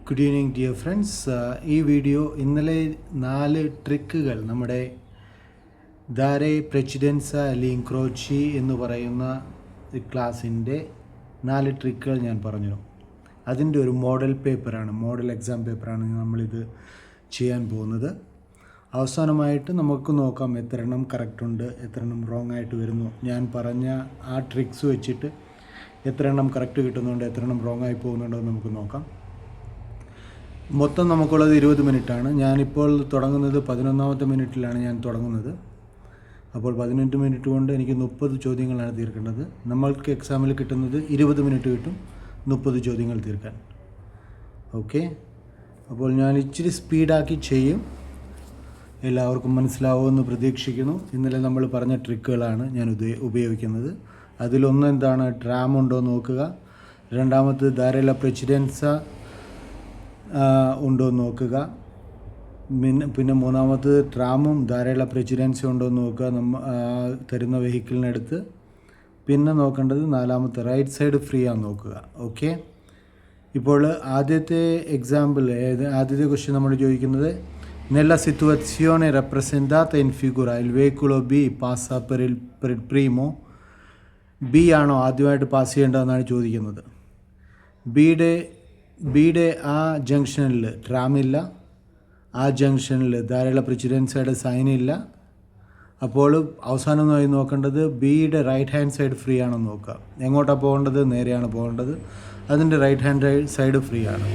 Good evening dear friends. ഈ video ഇന്നലെ 4 ട്രിക്കുകൾ നമ്മുടെ ദാരെ പ്രസിഡൻസ ലിൻക്രോച്ചി എന്ന് പറയുന്ന ക്ലാസ്സിൻ്റെ 4 ട്രിക്കുകൾ ഞാൻ പറഞ്ഞു. അതിൻ്റെ ഒരു മോഡൽ എക്സാം പേപ്പറാണ് നമ്മളിത് ചെയ്യാൻ പോകുന്നത്. അവസാനമായിട്ട് നമുക്ക് നോക്കാം എത്ര എണ്ണം കറക്റ്റുണ്ട്, എത്ര എണ്ണം റോങ് ആയിട്ട് വരുന്നു. ഞാൻ പറഞ്ഞ ആ ട്രിക്സ് വെച്ചിട്ട് എത്ര എണ്ണം കറക്റ്റ് കിട്ടുന്നുണ്ട്, എത്ര എണ്ണം റോങ് ആയി പോകുന്നുണ്ടോ എന്ന് നമുക്ക് നോക്കാം. മൊത്തം നമുക്കുള്ളത് 20 മിനിറ്റാണ്. ഞാനിപ്പോൾ തുടങ്ങുന്നത് 11ാമത്തെ മിനിറ്റിലാണ് ഞാൻ തുടങ്ങുന്നത്. അപ്പോൾ 18 മിനിറ്റ് കൊണ്ട് എനിക്ക് 30 ചോദ്യങ്ങളാണ് തീർക്കേണ്ടത്. നമ്മൾക്ക് എക്സാമിൽ കിട്ടുന്നത് 20 മിനിറ്റ് കിട്ടും 30 ചോദ്യങ്ങൾ തീർക്കാൻ. ഓക്കെ, അപ്പോൾ ഞാൻ ഇച്ചിരി സ്പീഡാക്കി ചെയ്യും. എല്ലാവർക്കും മനസ്സിലാവുമെന്ന് പ്രതീക്ഷിക്കുന്നു. ഇന്നലെ നമ്മൾ പറഞ്ഞ ട്രിക്കുകളാണ് ഞാൻ ഉപയോഗിക്കുന്നത്. അതിലൊന്ന് എന്താണ്, ട്രാം ഉണ്ടോ നോക്കുക. രണ്ടാമത് ദാരെ ലാ പ്രസിഡൻസ ഉണ്ടോ നോക്കുക. പിന്നെ മൂന്നാമത് ട്രാമും ദാരെ ലാ പ്രസിഡൻസ ഉണ്ടോ നോക്കുക തരുന്ന വെഹിക്കിളിനടുത്ത്. പിന്നെ നോക്കേണ്ടത് നാലാമത്തെ റൈറ്റ് സൈഡ് ഫ്രീ ആണെന്ന് നോക്കുക. ഓക്കെ, ഇപ്പോൾ ആദ്യത്തെ ക്വസ്റ്റ്യൻ നമ്മൾ ചോദിക്കുന്നത് nella situazione rappresentata in figura il veicolo B passa per il primo. B ആണോ ആദ്യമായിട്ട് പാസ് ചെയ്യേണ്ടതെന്നാണ് ചോദിക്കുന്നത്. ബിയുടെ ആ ജംഗ്ഷനിൽ ട്രാമില്ല, ആ ജംഗ്ഷനിൽ ദാരെ ലാ പ്രസിഡൻസയുടെ സൈനില്ല. അപ്പോൾ അവസാനമായി നോക്കേണ്ടത് ബിയുടെ റൈറ്റ് ഹാൻഡ് സൈഡ് ഫ്രീ ആണെന്ന് നോക്കുക. എങ്ങോട്ടാണ് പോകേണ്ടത്? നേരെയാണ് പോകേണ്ടത്. അതിൻ്റെ റൈറ്റ് ഹാൻഡ് സൈഡ് ഫ്രീ ആണ്,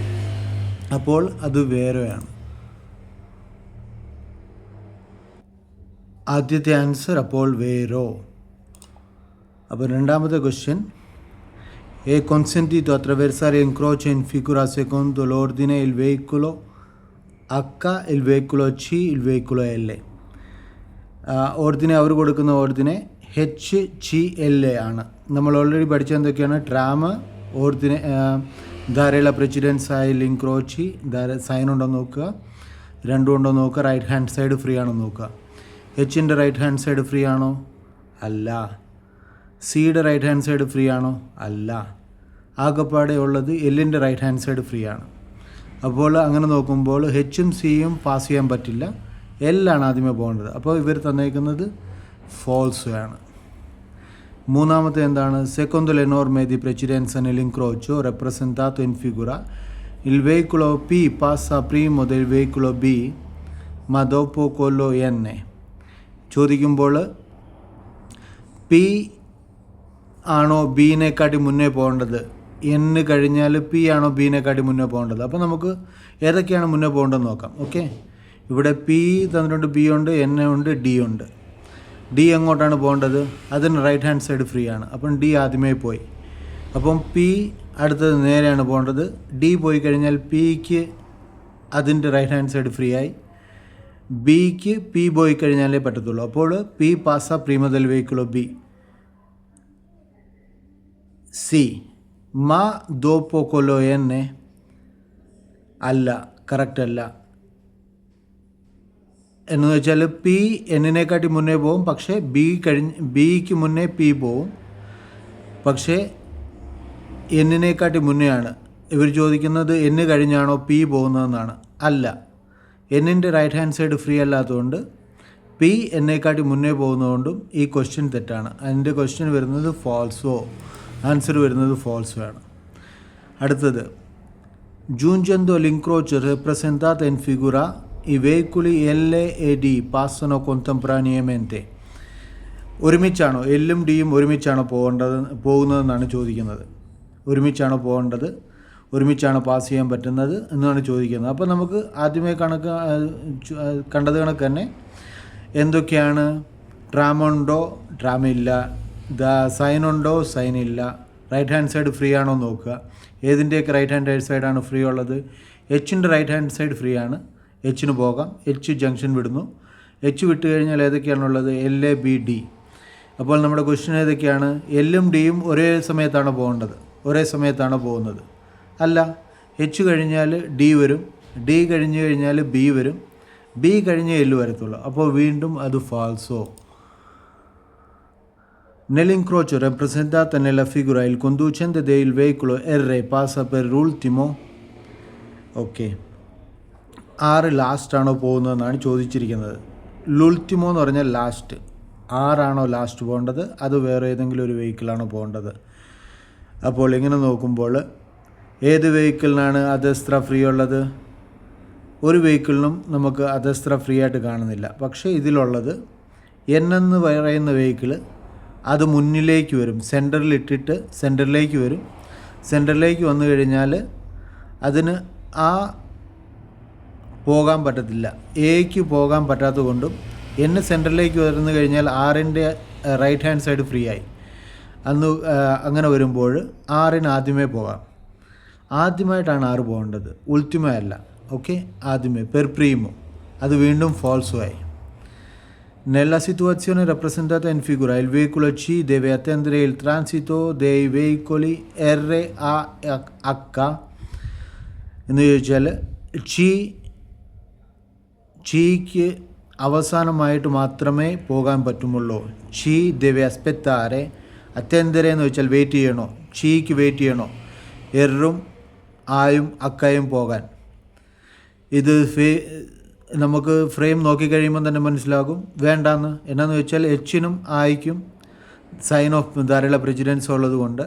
അപ്പോൾ അത് വേറെയാണ്. ആദ്യത്തെ ആൻസർ അപ്പോൾ വേരോ. അപ്പോൾ രണ്ടാമത്തെ question è consentito attraversare l'incrocio in figura secondo l'ordine il veicolo H, il veicolo C, il veicolo L. ഓർഡിനെ അവർ കൊടുക്കുന്ന ഓർഡിനെ HCLA ആണ്. നമ്മൾ ഓൾറെഡി പഠിച്ച എന്തൊക്കെയാണ്? ട്രാം, ഓർഡിനെ ദാരെ ലാ പ്രസിഡൻസ ലിൻക്രോച്ചി, സൈൻ ഉണ്ടോ നോക്കുക, രണ്ടും ഉണ്ടോ നോക്കുക, റൈറ്റ് ഹാൻഡ് സൈഡ് ഫ്രീ ആണോ നോക്കുക. എച്ചിൻ്റെ റൈറ്റ് ഹാൻഡ് സൈഡ് ഫ്രീ ആണോ? അല്ല. സിയുടെ റൈറ്റ് ഹാൻഡ് സൈഡ് ഫ്രീ ആണോ? അല്ല. ആകെപ്പാടെ ഉള്ളത് എല്ലിൻ്റെ റൈറ്റ് ഹാൻഡ് സൈഡ് ഫ്രീ ആണ്. അപ്പോൾ അങ്ങനെ നോക്കുമ്പോൾ എച്ചും സിയും പാസ് ചെയ്യാൻ പറ്റില്ല, എല്ലാണ് ആദ്യമേ പോകേണ്ടത്. അപ്പോൾ ഇവർ തന്നേക്കുന്നത് ഫോൾസ് ആണ്. മൂന്നാമത്തെ എന്താണ്? secondo le norme di precedenza nell'incrocio rappresentato in figura il veicolo P passa primo del veicolo B ma dopo quello N. ചോദിക്കുമ്പോൾ പി ആണോ ബീനെക്കാട്ടി മുന്നേ പോകേണ്ടത്, എൻ കഴിഞ്ഞാൽ പി ആണോ ബീനെക്കാട്ടി മുന്നേ പോകേണ്ടത്. അപ്പോൾ നമുക്ക് ഏതൊക്കെയാണ് മുന്നേ പോകേണ്ടതെന്ന് നോക്കാം. ഓക്കെ, ഇവിടെ പി തന്നിട്ടുണ്ട്, ബി ഉണ്ട്, എൻ ഉണ്ട്, ഡി ഉണ്ട്. ഡി എങ്ങോട്ടാണ് പോകേണ്ടത്? അതിന് റൈറ്റ് ഹാൻഡ് സൈഡ് ഫ്രീ ആണ്. അപ്പം ഡി ആദ്യമേ പോയി. അപ്പം പി അടുത്തത് നേരെയാണ് പോകേണ്ടത്. ഡി പോയി കഴിഞ്ഞാൽ പിക്ക് അതിൻ്റെ റൈറ്റ് ഹാൻഡ് സൈഡ് ഫ്രീ ആയി. ബിക്ക് പി പോയി കഴിഞ്ഞാലേ പറ്റത്തുള്ളൂ. അപ്പോൾ പി പാസ പ്രീമ ദെൽ വെഹിക്കിളോ ബി. സി മാ ദോപ്പോ കൊല്ലോ എന്നെ അല്ല, കറക്റ്റ് അല്ല. എന്ന് വെച്ചാൽ പി എന്നിനെക്കാട്ടി മുന്നേ പോവും, പക്ഷേ ബിക്ക് മുന്നേ പി പോവും, പക്ഷേ എന്നിനെക്കാട്ടി മുന്നെയാണ്. ഇവർ ചോദിക്കുന്നത് എന്ന് കഴിഞ്ഞാണോ പി പോകുന്നതെന്നാണ്. അല്ല, എന്നിൻ്റെ റൈറ്റ് ഹാൻഡ് സൈഡ് ഫ്രീ അല്ലാത്തതുകൊണ്ട് പി എന്നെക്കാട്ടി മുന്നേ പോകുന്നതുകൊണ്ടും ഈ ക്വസ്റ്റ്യൻ തെറ്റാണ്. അതിൻ്റെ ക്വസ്റ്റ്യൻ വരുന്നത് ഫോൾസോ, ആൻസർ വരുന്നത് ഫോൾസോ ആണ്. അടുത്തത് giungendo all'incrocio rappresentato in figura i veicoli L e D passano contemporaneamente. ഒരുമിച്ചാണോ, എല്ലും ഡിയും ഒരുമിച്ചാണോ പോകുന്നതെന്നാണ് ചോദിക്കുന്നത്. ഒരുമിച്ചാണോ പോകേണ്ടത്, ഒരുമിച്ചാണ് പാസ് ചെയ്യാൻ പറ്റുന്നത് എന്നാണ് ചോദിക്കുന്നത്. അപ്പോൾ നമുക്ക് ആദ്യമേ കണ്ടത് കണക്ക് തന്നെ എന്തൊക്കെയാണ്? ട്രാമുണ്ടോ? ട്രാമില്ല. സൈനുണ്ടോ? സൈനില്ല. റൈറ്റ് ഹാൻഡ് സൈഡ് ഫ്രീ ആണോ നോക്കുക. ഏതിൻ്റെയൊക്കെ റൈറ്റ് ഹാൻഡ് സൈഡാണ് ഫ്രീ ഉള്ളത്? എച്ചിൻ്റെ റൈറ്റ് ഹാൻഡ് സൈഡ് ഫ്രീ ആണ്, എച്ചിന് പോകാം. എച്ച് ജംഗ്ഷൻ വിടുന്നു. എച്ച് വിട്ട് കഴിഞ്ഞാൽ ഏതൊക്കെയാണുള്ളത്? L A B D. അപ്പോൾ നമ്മുടെ ക്വസ്റ്റ്യൻ ഏതൊക്കെയാണ്? എല്ലും ഡിയും ഒരേ സമയത്താണ് പോകേണ്ടത്, ഒരേ സമയത്താണ് പോകുന്നത്? അല്ല, എച്ച് കഴിഞ്ഞാൽ ഡി വരും, ഡി കഴിഞ്ഞ് കഴിഞ്ഞാൽ ബി വരും, ബി കഴിഞ്ഞ് എല്ല് വരത്തുള്ളൂ. അപ്പോൾ വീണ്ടും അത് ഫാൾസോ. Nell'incrocio rappresentato nella figura il conducente del veicolo R passa per l'ultimo okay, 6 ലാസ്റ്റാണോ പോകുന്നതെന്നാണ് ചോദിച്ചിരിക്കുന്നത്. ലുൾട്ടിമോ എന്ന് പറഞ്ഞാൽ ലാസ്റ്റ്. 6 ലാസ്റ്റ് പോകേണ്ടത്, അത് വേറെ ഏതെങ്കിലും ഒരു വെഹിക്കിളാണോ പോകേണ്ടത്? അപ്പോൾ ഇങ്ങനെ നോക്കുമ്പോൾ ഏത് വെഹിക്കിളിനാണ് അതെസ്ത്ര ഫ്രീ ഉള്ളത്? ഒരു വെഹിക്കിളിനും നമുക്ക് അതെസ്ത്ര ഫ്രീ ആയിട്ട് കാണുന്നില്ല. പക്ഷേ ഇതിലുള്ളത് എന്ന് പറയുന്ന വെഹിക്കിൾ അത് മുന്നിലേക്ക് വരും, സെൻറ്ററിൽ ഇട്ടിട്ട് സെൻറ്ററിലേക്ക് വരും. സെൻറ്ററിലേക്ക് വന്നു കഴിഞ്ഞാൽ അതിന് പോകാൻ പറ്റത്തില്ല, എക്ക് പോകാൻ പറ്റാത്തത് കൊണ്ടും സെൻറ്ററിലേക്ക് വരുന്നു കഴിഞ്ഞാൽ 6ൻ്റെ റൈറ്റ് ഹാൻഡ് സൈഡ് ഫ്രീ ആയി. അങ്ങനെ വരുമ്പോൾ 6 ആദ്യമേ പോകാം. ആദ്യമായിട്ടാണ് 6 പോകേണ്ടത്, ഉൾട്ടിമോ അല്ല. ഓക്കെ, ആദ്യമേ പെർ primo, അത് വീണ്ടും ഫോൾസോ ആയി. Nella situazione rappresentata in figura, il veicolo C deve attendere il transito dei veicoli R, A, H എന്ന് ചോദിച്ചാൽ ചിക്ക് അവസാനമായിട്ട് മാത്രമേ പോകാൻ പറ്റുമുള്ളൂ. ചി ദെവെ അസ്പെത്താറെ, അറ്റൻഡറെ എന്ന് വെച്ചാൽ വെയിറ്റ് ചെയ്യണോ, ചിക്ക് വെയിറ്റ് ചെയ്യണോ, എറും ആയും അക്കയും പോകാൻ. ഇത് നമുക്ക് ഫ്രെയിം നോക്കിക്കഴിയുമ്പോൾ തന്നെ മനസ്സിലാകും വേണ്ടാന്ന്. എന്നാന്ന് വെച്ചാൽ എച്ചിനും ആയിക്കും സൈൻ ഓഫ് ധാരാളം പ്രെസിഡൻസ് ഉള്ളത് കൊണ്ട്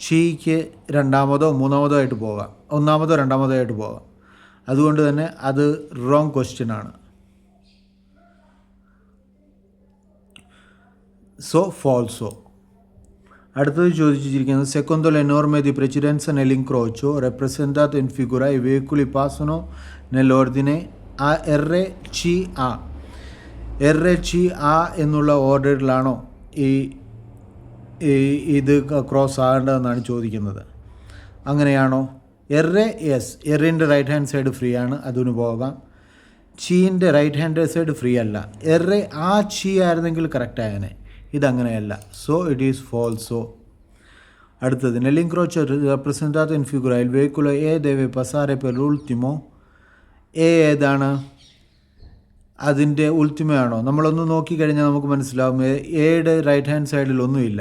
ചിക്ക് 2ാമതോ 3ാമതോ ആയിട്ട് പോകാം, 1ാമതോ 2ാമതോ ആയിട്ട് പോകാം. അതുകൊണ്ട് തന്നെ അത് റോങ് ക്വസ്റ്റ്യൻ ആണ്. സോ ഫോൾസോ. അടുത്തത് ചോദിച്ചിരിക്കുന്നത് secondo le norme di precedenza nell'incrocio rappresentato in figura i veicoli passano nell'ordine A R C A. R C A എന്നുള്ള ഓർഡറിലാണോ ഇത് ക്രോസ് ആകേണ്ടതെന്നാണ് ചോദിക്കുന്നത്. അങ്ങനെയാണോ? എസ്, എറിൻ്റെ റൈറ്റ് ഹാൻഡ് സൈഡ് ഫ്രീ ആണ്, അതിന് പോകാം. ചീൻ്റെ റൈറ്റ് ഹാൻഡ് സൈഡ് ഫ്രീ അല്ല. ചീ ആയിരുന്നെങ്കിൽ കറക്റ്റ് ആയനെ, ഇതങ്ങനെയല്ല. സോ ഇറ്റ് ഈസ് ഫോൾസോ. അടുത്തത് nell'incrocio rappresentato in figura il veicolo E deve passare per l'ultimo. ഏതാണ്? അതിൻ്റെ ഉൾട്ടിമോ ആണോ? നമ്മളൊന്ന് നോക്കിക്കഴിഞ്ഞാൽ നമുക്ക് മനസ്സിലാവും എയുടെ റൈറ്റ് ഹാൻഡ് സൈഡിൽ ഒന്നുമില്ല.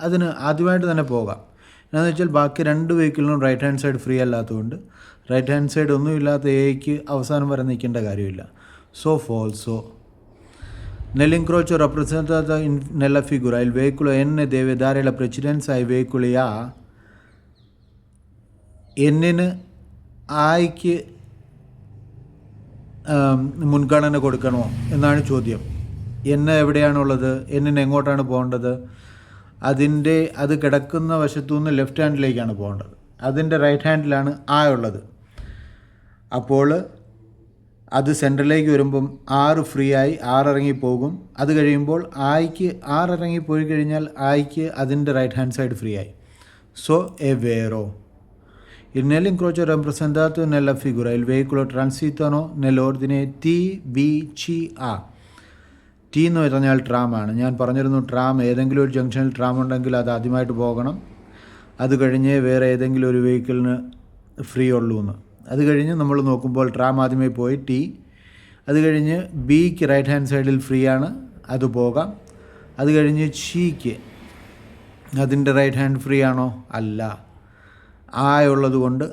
അതിന് ആദ്യമായിട്ട് തന്നെ പോകാം. എന്നാന്ന് വെച്ചാൽ ബാക്കി 2 വെഹിക്കിളിനും റൈറ്റ് ഹാൻഡ് സൈഡ് ഫ്രീ അല്ലാത്തതുകൊണ്ട് റൈറ്റ് ഹാൻഡ് സൈഡ് ഒന്നുമില്ലാത്ത എക്ക് അവസാനം വരെ നിൽക്കേണ്ട കാര്യമില്ല. സോ ഫോൾസോ. Nell'incrocio rappresentato nella figura il veicolo N deve dare la precedenza ai veicoli A. എന്നിന് ആയിക്ക് മുൻഗണന കൊടുക്കണോ എന്നാണ് ചോദ്യം. എവിടെയാണുള്ളത്? എന്നിന് എങ്ങോട്ടാണ് പോകേണ്ടത്? അത് കിടക്കുന്ന വശത്തുനിന്ന് ലെഫ്റ്റ് ഹാൻഡിലേക്കാണ് പോകേണ്ടത്. അതിൻ്റെ റൈറ്റ് ഹാൻഡിലാണ് ഉള്ളത്. അപ്പോൾ അത് സെൻറ്ററിലേക്ക് വരുമ്പം 6 ഫ്രീ ആയി, 6 ഇറങ്ങിപ്പോകും. അത് കഴിയുമ്പോൾ ആയിക്ക് 6 ഇറങ്ങിപ്പോയി കഴിഞ്ഞാൽ ആയിക്ക് അതിൻ്റെ റൈറ്റ് ഹാൻഡ് സൈഡ് ഫ്രീ ആയി. സോ എ വേറോ. Nell'incrocio rappresentato nella figura il veicolo transitano nell'ordine T, B, C, A. T എന്ന് പറഞ്ഞാൽ ട്രാമാണ്. ഞാൻ പറഞ്ഞിരുന്നു ട്രാം ഏതെങ്കിലും ഒരു ജംഗ്ഷനിൽ ട്രാം ഉണ്ടെങ്കിൽ അത് ആദ്യമായിട്ട് പോകണം. അത് കഴിഞ്ഞ് വേറെ ഏതെങ്കിലും ഒരു വെഹിക്കിളിന് ഫ്രീ ഉള്ളൂ എന്ന്. അത് കഴിഞ്ഞ് നമ്മൾ നോക്കുമ്പോൾ ട്രാം ആദ്യമേ പോയി ടി. അത് കഴിഞ്ഞ് ബിക്ക് റൈറ്റ് ഹാൻഡ് സൈഡിൽ ഫ്രീ ആണ്, അത് പോകാം. അത് കഴിഞ്ഞ് ചിക്ക് അതിൻ്റെ റൈറ്റ് ഹാൻഡ് ഫ്രീ ആണോ? അല്ല, ഉള്ളത് കൊണ്ട്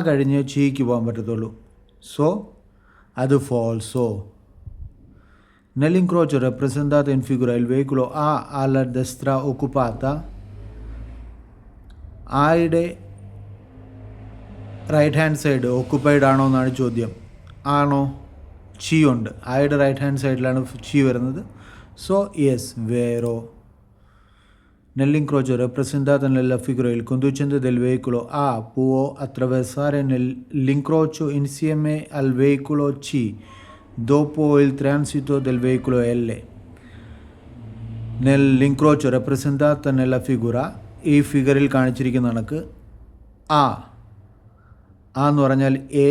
കഴിഞ്ഞ് ചിക്ക് പോകാൻ പറ്റത്തുള്ളൂ. സോ അത് ഫോൾസോ. Nell'incrocio rappresentato in figura il veicolo A alla destra occupata. ആയുടെ റൈറ്റ് ഹാൻഡ് സൈഡ് ഓക്കുപ്പൈഡ് ആണോ എന്നാണ് ചോദ്യം. ആണോ? ചി ഉണ്ട്. ആയുടെ റൈറ്റ് ഹാൻഡ് സൈഡിലാണ് ചി വരുന്നത്. സോ യെസ്, വേറോ. Nell'incrocio rappresentato nella figura il conducente del veicolo A può attraversare l'incrocio insieme al veicolo C dopo il transito del veicolo L. Nell'incrocio rappresentato nella figura, ഈ ഫിഗറിൽ കാണിച്ചിരിക്കുന്ന കണക്ക് എന്ന് പറഞ്ഞാൽ എ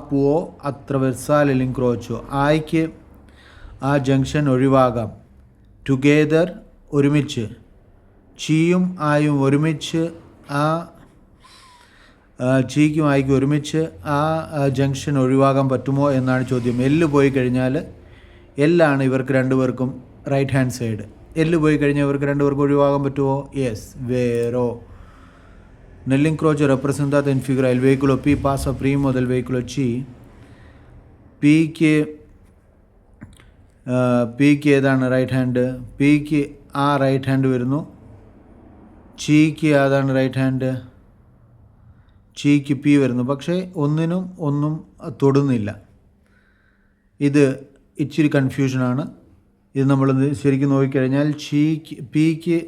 può attraversare l'incrocio. ആയിക്ക് junction ഒഴിവാകാം. Together ഒരുമിച്ച്, ചിയും ആയും ഒരുമിച്ച് ചിക്കും ആയിക്കും ഒരുമിച്ച് ജംഗ്ഷൻ ഒഴിവാകാൻ പറ്റുമോ എന്നാണ് ചോദ്യം. എല്ല് പോയി കഴിഞ്ഞാൽ എല്ലാണ് ഇവർക്ക് 2 പേർക്കും റൈറ്റ് ഹാൻഡ് സൈഡ്. എല്ല് പോയി കഴിഞ്ഞാൽ ഇവർക്ക് 2 പേർക്കും ഒഴിവാകാൻ പറ്റുമോ? യെസ്, വേറോ. Nell'incrocio rappresentato in figura il veicolo P passa primo del veicolo C. Pക്ക് ഏതാണ് റൈറ്റ് ഹാൻഡ്? പിക്ക് ആ റൈറ്റ് ഹാൻഡ് വരുന്നു. ചിക്ക് ഏതാണ് റൈറ്റ് ഹാൻഡ്? ചിക്ക് പി വരുന്നു. പക്ഷേ ഒന്നും തൊടുന്നില്ല. ഇത് ഇച്ചിരി കൺഫ്യൂഷനാണ്. ഇത് നമ്മൾ ശരിക്കും നോക്കിക്കഴിഞ്ഞാൽ പിക്ക്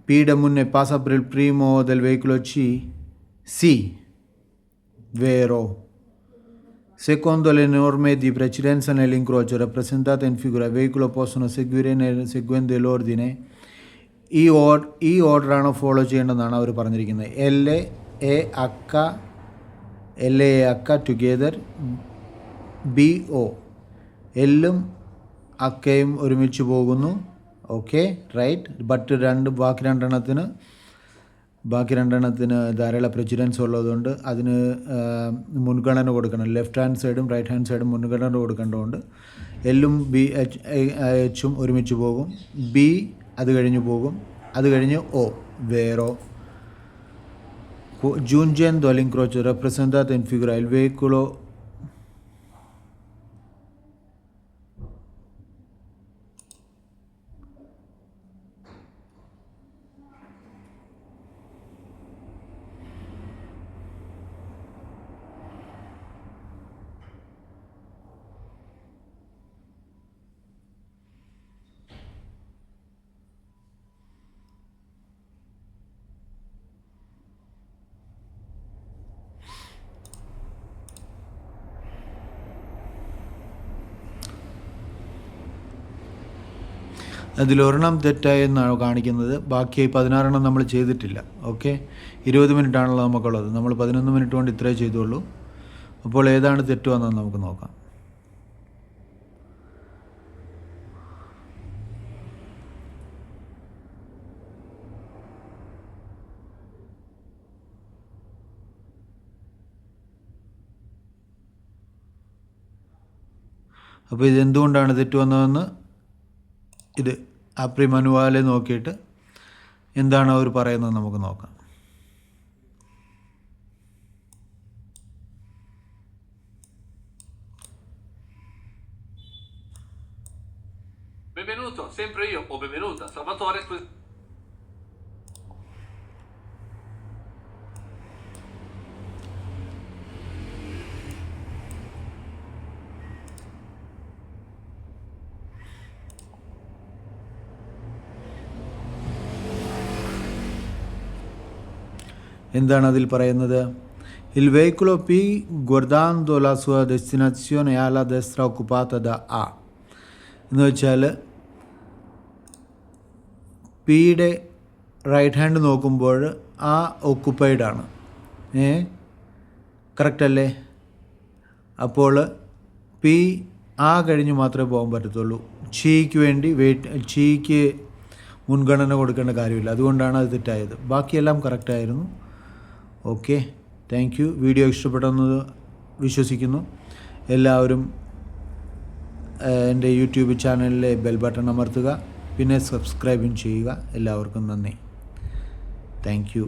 പിയുടെ മുന്നേ passa per il primo del veicolo C. Sì, vero. Secondo le norme di precedenza nell'incrocio rappresentate in figura, il veicolo possono seguire seguendo l'ordine. ഈ ഓർഡറാണ് ഫോളോ ചെയ്യേണ്ടതെന്നാണ് അവർ പറഞ്ഞിരിക്കുന്നത്. എൽ എ അക്ക ടുഗെദർ BO. എല്ലും അക്കയും ഒരുമിച്ച് പോകുന്നു. Okay, right. ബട്ട് ബാക്കി രണ്ടെണ്ണത്തിന് ധാരാളം precedence ഉള്ളതുകൊണ്ട് അതിന് മുൻഗണന കൊടുക്കണം. ലെഫ്റ്റ് ഹാൻഡ് സൈഡും റൈറ്റ് ഹാൻഡ് സൈഡും മുൻഗണന കൊടുക്കേണ്ടതുകൊണ്ട് എല്ലും എച്ചും ഒരുമിച്ച് പോകും. ബി അത് കഴിഞ്ഞ് പോകും. അത് കഴിഞ്ഞ് O, vero. Giungendo all'incrocio rappresentato in figura il veicolo അതിലൊരെണ്ണം തെറ്റായെന്നാണ് കാണിക്കുന്നത്. ബാക്കി 16 നമ്മൾ ചെയ്തിട്ടില്ല. ഓക്കെ, 20 മിനിറ്റാണല്ലോ നമുക്കുള്ളത്. നമ്മൾ 11 മിനിറ്റ് കൊണ്ട് ഇത്രേ ചെയ്തുള്ളൂ. അപ്പോൾ ഏതാണ് തെറ്റുവെന്ന് നമുക്ക് നോക്കാം. അപ്പോൾ ഇതെന്തുകൊണ്ടാണ് തെറ്റുവന്നതെന്ന് ഇത് ആപ്രി മനുവാലെ നോക്കിയിട്ട് എന്താണ് അവർ പറയുന്നത് നമുക്ക് നോക്കാം. Benvenuto, sempre io, o benvenuta, Salvatore. എന്താണ് അതിൽ പറയുന്നത്? Il veicolo P guardando la sua destinazione alla destra occupata da A. എന്ന് വെച്ചാൽ പിയുടെ റൈറ്റ് ഹാൻഡ് നോക്കുമ്പോൾ ആ ഒക്കുപ്പൈഡ് ആണ്. കറക്റ്റ് അല്ലേ? അപ്പോൾ പി ആ കഴിഞ്ഞ് മാത്രമേ പോകാൻ പറ്റത്തുള്ളൂ. ചീക്ക് മുൻഗണന കൊടുക്കേണ്ട കാര്യമില്ല. അതുകൊണ്ടാണ് അത് തെറ്റായത്. ബാക്കിയെല്ലാം കറക്റ്റായിരുന്നു. Okay, thank you. വീഡിയോ ഇഷ്ടപ്പെട്ടെന്ന് വിശ്വസിക്കുന്നു. എല്ലാവരും എൻ്റെ യൂട്യൂബ് ചാനലിലെ ബെൽ ബട്ടൺ അമർത്തുക. പിന്നെ സബ്സ്ക്രൈബും ചെയ്യുക. എല്ലാവർക്കും നന്ദി. Thank you.